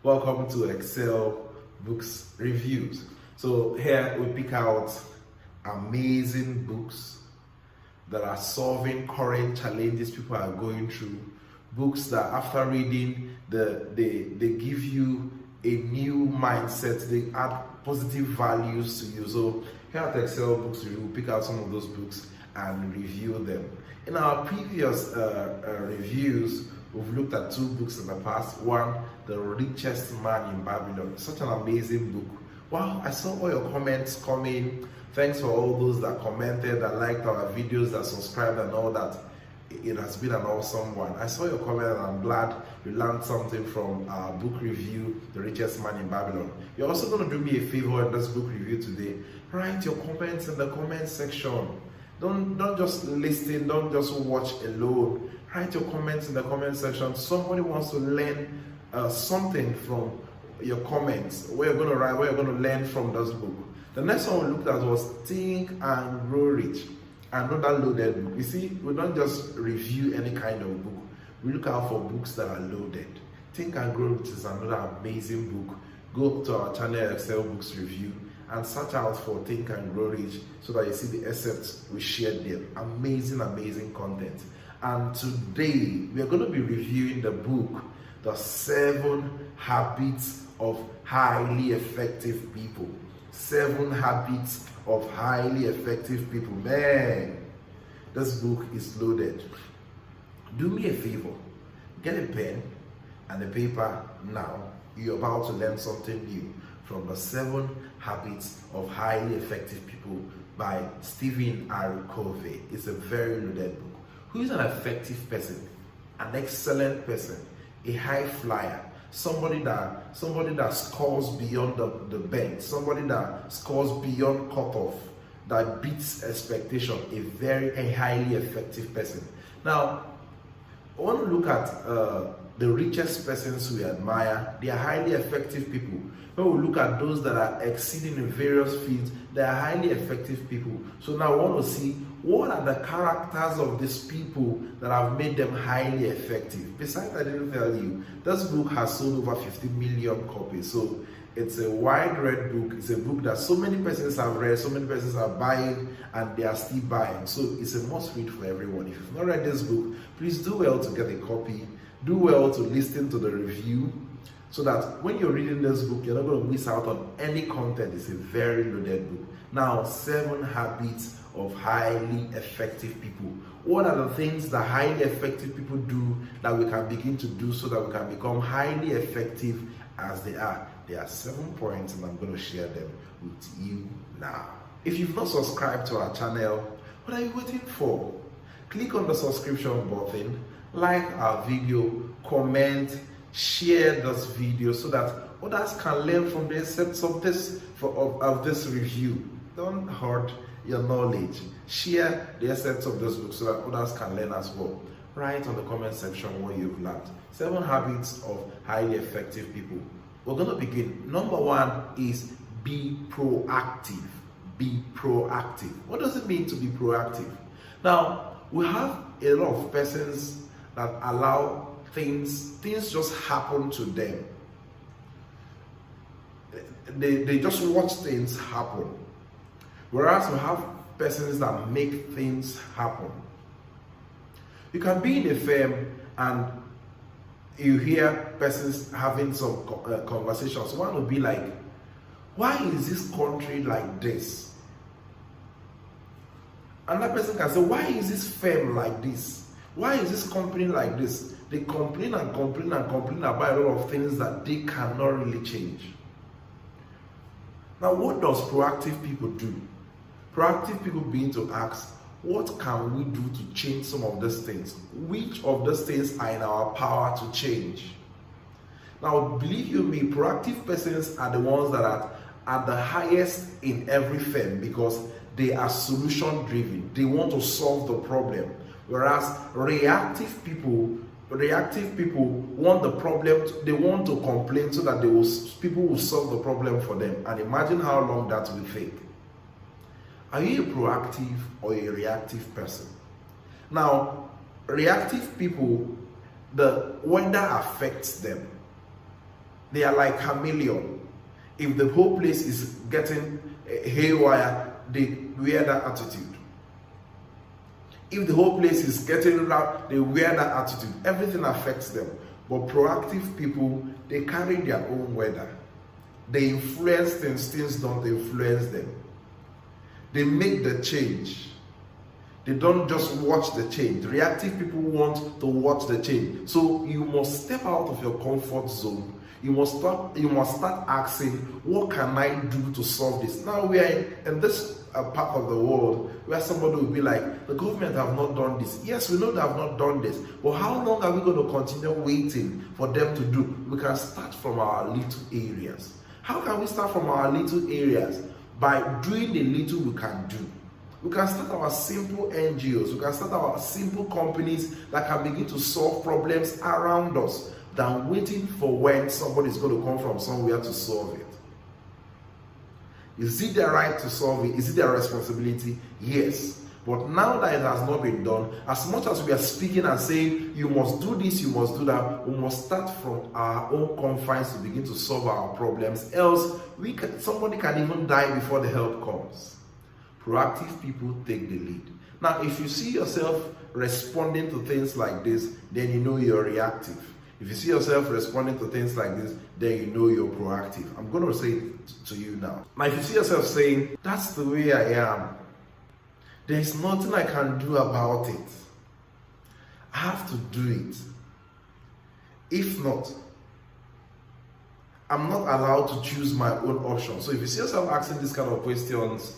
Welcome to Excel Books Reviews. So here we pick out amazing books that are solving current challenges people are going through. Books that after reading, they give you a new mindset, they add positive values to you. So here at Excel Books Review, we pick out some of those books and review them. In our previous reviews, we've looked at two books in the past. One, The Richest Man in Babylon. Such an amazing book. Wow, I saw all your comments coming. Thanks for all those that commented, that liked our videos, that subscribed and all that. It has been an awesome one. I saw your comment and I'm glad you learned something from our book review, The Richest Man in Babylon. You're also going to do me a favor in this book review today. Write your comments in the comment section. Don't just listen, don't just watch alone. Write your comments in the comment section. Somebody wants to learn something from your comments. What you're going to write, what you're going to learn from this book. The next one we looked at was Think and Grow Rich. Another loaded book. You see, we don't just review any kind of book. We look out for books that are loaded. Think and Grow Rich is another amazing book. Go to our channel Excel Books Review and search out for Think and Grow Rich so that you see the excerpts we shared there. Amazing content. And today we are going to be reviewing the book, The 7 Habits of Highly Effective People. 7 Habits of Highly Effective People. Man, this book is loaded. Do me a favor, get a pen and a paper now. You're about to learn something new from The 7 Habits of Highly Effective People by Stephen R. Covey. It's a very loaded book. Who is an effective person? An excellent person, a high flyer, somebody that scores beyond the bench, somebody that scores beyond cutoff, that beats expectation, a highly effective person. Now, I want to look at the richest persons we admire. They are highly effective people. When we look at those that are exceeding in various fields, they are highly effective people. So now I want to see what are the characters of these people that have made them highly effective. Besides, I didn't tell you, this book has sold over 50 million copies. So it's a wide read book. It's a book that so many persons have read, so many persons are buying, and they are still buying. So it's a must read for everyone. If you've not read this book, please do well to get a copy. Do well to listen to the review, so that when you're reading this book, you're not going to miss out on any content. It's a very loaded book. Now, 7 Habits of Highly Effective People. What are the things that highly effective people do that we can begin to do so that we can become highly effective as they are? There are 7 points and I'm going to share them with you now. If you've not subscribed to our channel, what are you waiting for? Click on the subscription button, like our video, comment, share this video so that others can learn from the excerpts of this review. Don't hurt your knowledge. Share the excerpts of this book so that others can learn as well. Write on the comment section what you've learned. 7 habits of highly effective people. We're going to begin. Number 1 is be proactive. Be proactive. What does it mean to be proactive? Now, we have a lot of persons that allow things just happen to them. They just watch things happen. Whereas we have persons that make things happen. You can be in a firm and you hear persons having some conversations. One will be like, why is this country like this? Another person can say, why is this firm like this? Why is this company like this? They complain and complain and complain about a lot of things that they cannot really change. Now, what does proactive people do? Proactive people begin to ask, what can we do to change some of these things? Which of these things are in our power to change? Now, believe you me, proactive persons are the ones that are at the highest in every firm because they are solution driven. They want to solve the problem. Whereas reactive people want the problem, they want to complain so that people will solve the problem for them. And imagine how long that will take. Are you a proactive or a reactive person? Now, reactive people, the weather affects them. They are like chameleon. If the whole place is getting haywire, they wear that attitude. If the whole place is getting loud, they wear that attitude. Everything affects them. But proactive people, they carry their own weather. They influence things, things don't influence them. They make the change. They don't just watch the change. Reactive people want to watch the change. So you must step out of your comfort zone. You must start asking, what can I do to solve this? Now we are in this part of the world where somebody will be like, the government have not done this. Yes, we know they have not done this. But how long are we going to continue waiting for them to do? We can start from our little areas. How can we start from our little areas? By doing the little we can do. We can start our simple NGOs. We can start our simple companies that can begin to solve problems around us than waiting for when somebody is going to come from somewhere to solve it. Is it their right to solve it? Is it their responsibility? Yes. But now that it has not been done, as much as we are speaking and saying, you must do this, you must do that, we must start from our own confines to begin to solve our problems. Else, somebody can even die before the help comes. Proactive people take the lead. Now, if you see yourself responding to things like this, then you know you're reactive. If you see yourself responding to things like this, then you know you're proactive. I'm going to say it to you now. Now, if you see yourself saying, that's the way I am, there's nothing I can do about it, I have to do it. If not, I'm not allowed to choose my own option. So if you see yourself asking these kind of questions,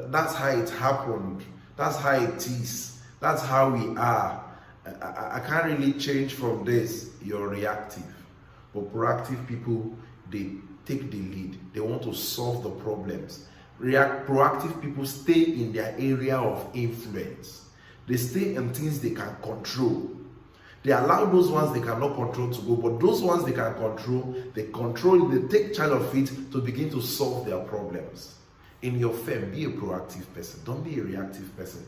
that's how it happened. That's how it is. That's how we are. I can't really change from this. You're reactive. But proactive people, they take the lead. They want to solve the problems. Proactive people stay in their area of influence. They stay in things they can control. They allow those ones they cannot control to go, but those ones they can control, they take charge of it to begin to solve their problems. In your firm, be a proactive person. Don't be a reactive person.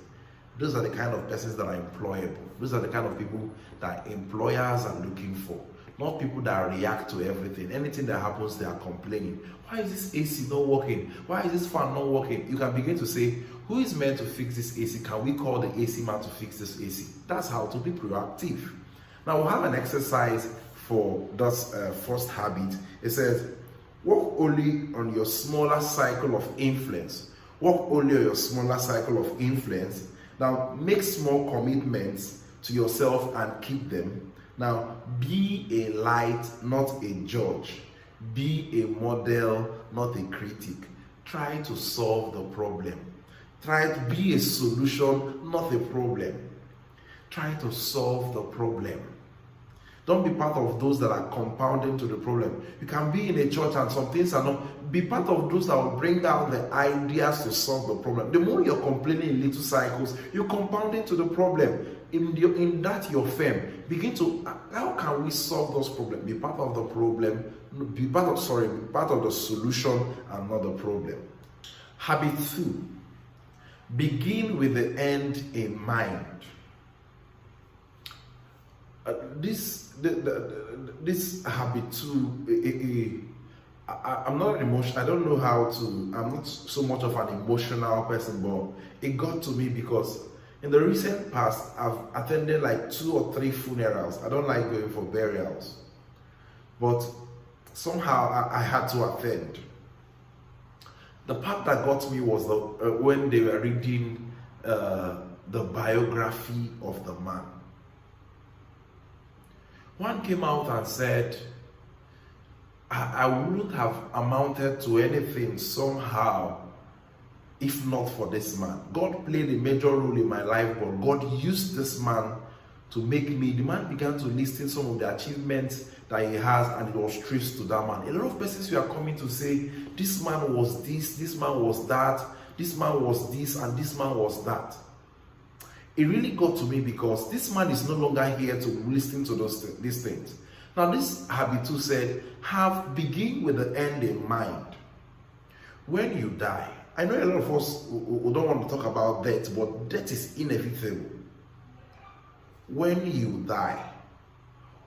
Those are the kind of persons that are employable. Those are the kind of people that employers are looking for. Not people that react to everything. Anything that happens, they are complaining. Why is this AC not working? Why is this fan not working? You can begin to say, who is meant to fix this AC? Can we call the AC man to fix this AC? That's how to be proactive. Now we'll have an exercise for this first habit. It says, work only on your smaller cycle of influence. Work only on your smaller cycle of influence. Now, make small commitments to yourself and keep them. Now, be a light, not a judge. Be a model, not a critic. Try to solve the problem. Try to be a solution, not a problem. Try to solve the problem. Don't be part of those that are compounding to the problem. You can be in a church and some things are not. Be part of those that will bring out the ideas to solve the problem. The more you're complaining in little cycles, you're compounding to the problem. In that your firm, begin to, how can we solve those problems? Be part of the problem, be part of the solution and not the problem. Habit 2. Begin with the end in mind. This habit too, I'm not emotional. I don't know how to. I'm not so much of an emotional person, but it got to me because in the recent past, I've attended like 2 or 3 funerals. I don't like going for burials, but somehow I had to attend. The part that got me was when they were reading the biography of the man. One came out and said, I wouldn't have amounted to anything somehow if not for this man. God played a major role in my life, but God used this man to make me. The man began to list in some of the achievements that he has, and it was traced to that man. A lot of persons were coming to say, this man was this man was that, this man was this, and this man was that. It really got to me because this man is no longer here to listen to these things. Now, this habit too said, begin with the end in mind. When you die, I know a lot of us who don't want to talk about death, but death is inevitable. When you die,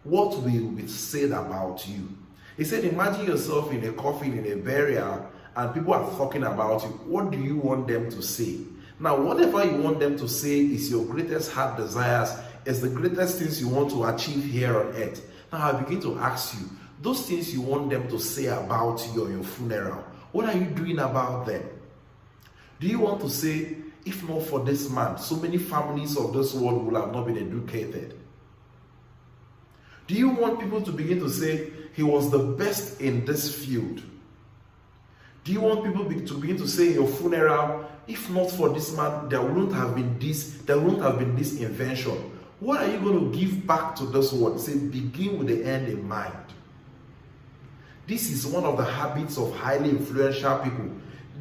what will be said about you? He said, imagine yourself in a coffin, in a burial, and people are talking about you. What do you want them to say? Now, whatever you want them to say is your greatest heart desires, is the greatest things you want to achieve here on earth. Now, I begin to ask you, those things you want them to say about you on your funeral, what are you doing about them? Do you want to say, if not for this man, so many families of this world will have not been educated? Do you want people to begin to say, he was the best in this field? Do you want people to begin to say in your funeral, if not for this man, there wouldn't have been this invention? What are you going to give back to this world? Say, begin with the end in mind. This is one of the habits of highly influential people.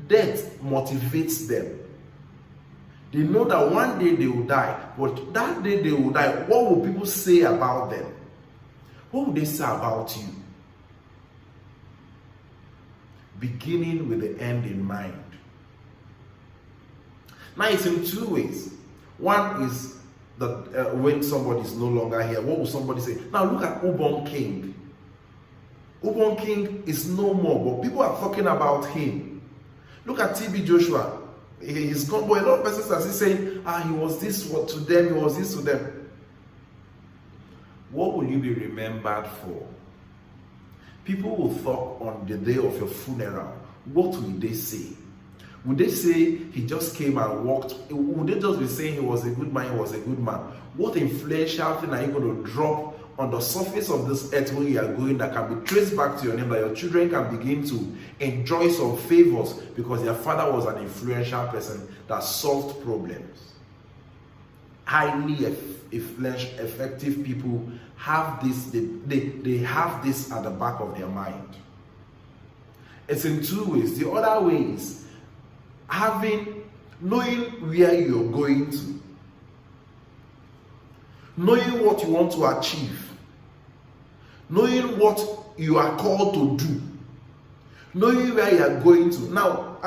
Death motivates them. They know that one day they will die, but that day they will die, what will people say about them? What will they say about you? Beginning with the end in mind. Now, it's in two ways. One is that when somebody is no longer here, what will somebody say? Now, look at Ubon King. Ubon King is no more, but people are talking about him. Look at TB Joshua. He's gone, but a lot of persons are still saying, he was this to them, he was this to them. What will you be remembered for? People will talk on the day of your funeral. What will they say? Would they say he just came and walked? Would they just be saying he was a good man, he was a good man? What influential thing are you going to drop on the surface of this earth where you are going that can be traced back to your name, that your children can begin to enjoy some favors because their father was an influential person that solved problems? Highly effective people have this, they have this at the back of their mind. It's in two ways. The other way is knowing where you're going to, knowing what you want to achieve, knowing what you are called to do, knowing where you are going to. Now,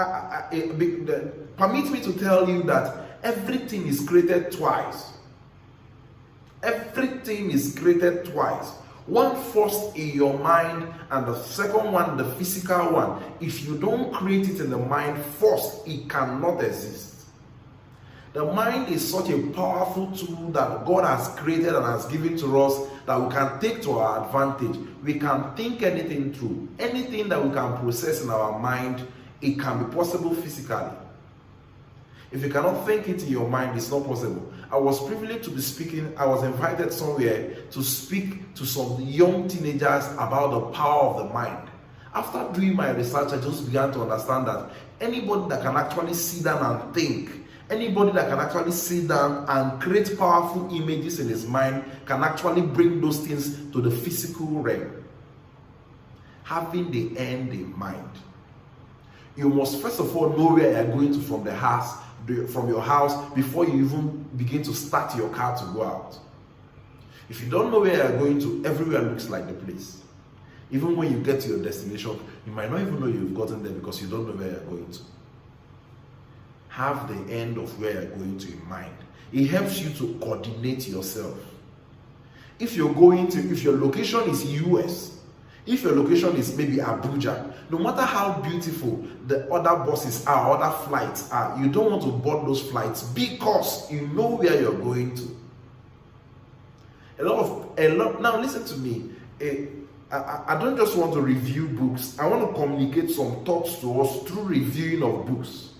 permit me to tell you that everything is created twice. Everything is created twice. One first in your mind, and the second one, the physical one. If you don't create it in the mind first, it cannot exist. The mind is such a powerful tool that God has created and has given to us that we can take to our advantage. We can think anything through. Anything that we can process in our mind, it can be possible physically. If you cannot think it in your mind, it's not possible. I was privileged to be speaking. I was invited somewhere to speak to some young teenagers about the power of the mind. After doing my research, I just began to understand that anybody that can actually sit down and think, anybody that can actually sit down and create powerful images in his mind can actually bring those things to the physical realm. Having the end in mind. You must first of all know where you are going to from your house before you even begin to start your car to go out. If you don't know where you are going to, everywhere looks like the place. Even when you get to your destination, you might not even know you've gotten there because you don't know where you are going to. Have the end of where you are going to in mind. It helps you to coordinate yourself. If your location is US, if your location is maybe Abuja, no matter how beautiful the other buses are, other flights are, you don't want to board those flights because you know where you're going to. Now listen to me. I don't just want to review books. I want to communicate some thoughts to us through reviewing of books.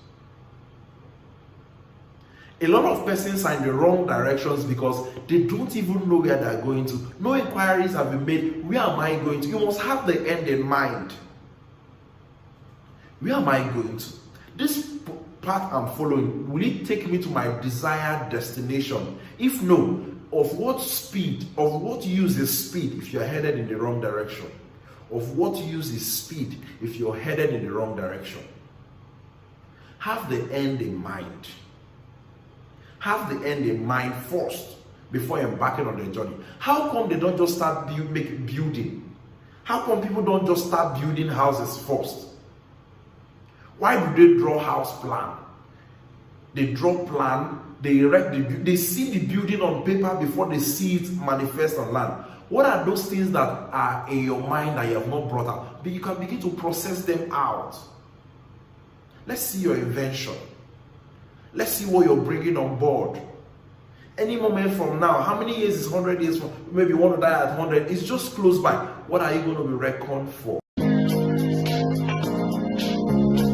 A lot of persons are in the wrong directions because they don't even know where they're going to. No inquiries have been made. Where am I going to? You must have the end in mind. Where am I going to? This path I'm following, will it take me to my desired destination? If no, of what use is speed if you're headed in the wrong direction? Of what use is speed if you're headed in the wrong direction? Have the end in mind. Have the end in mind first before embarking on the journey. How come they don't just start building? How come people don't just start building houses first? Why do they draw house plan? They draw plan, they erect they see the building on paper before they see it manifest on land. What are those things that are in your mind that you have not brought out? But you can begin to process them out. Let's see your invention. Let's see what you're bringing on board. Any moment from now, how many years is 100 years from? Maybe you want to die at 100. It's just close by. What are you going to be reckoned for?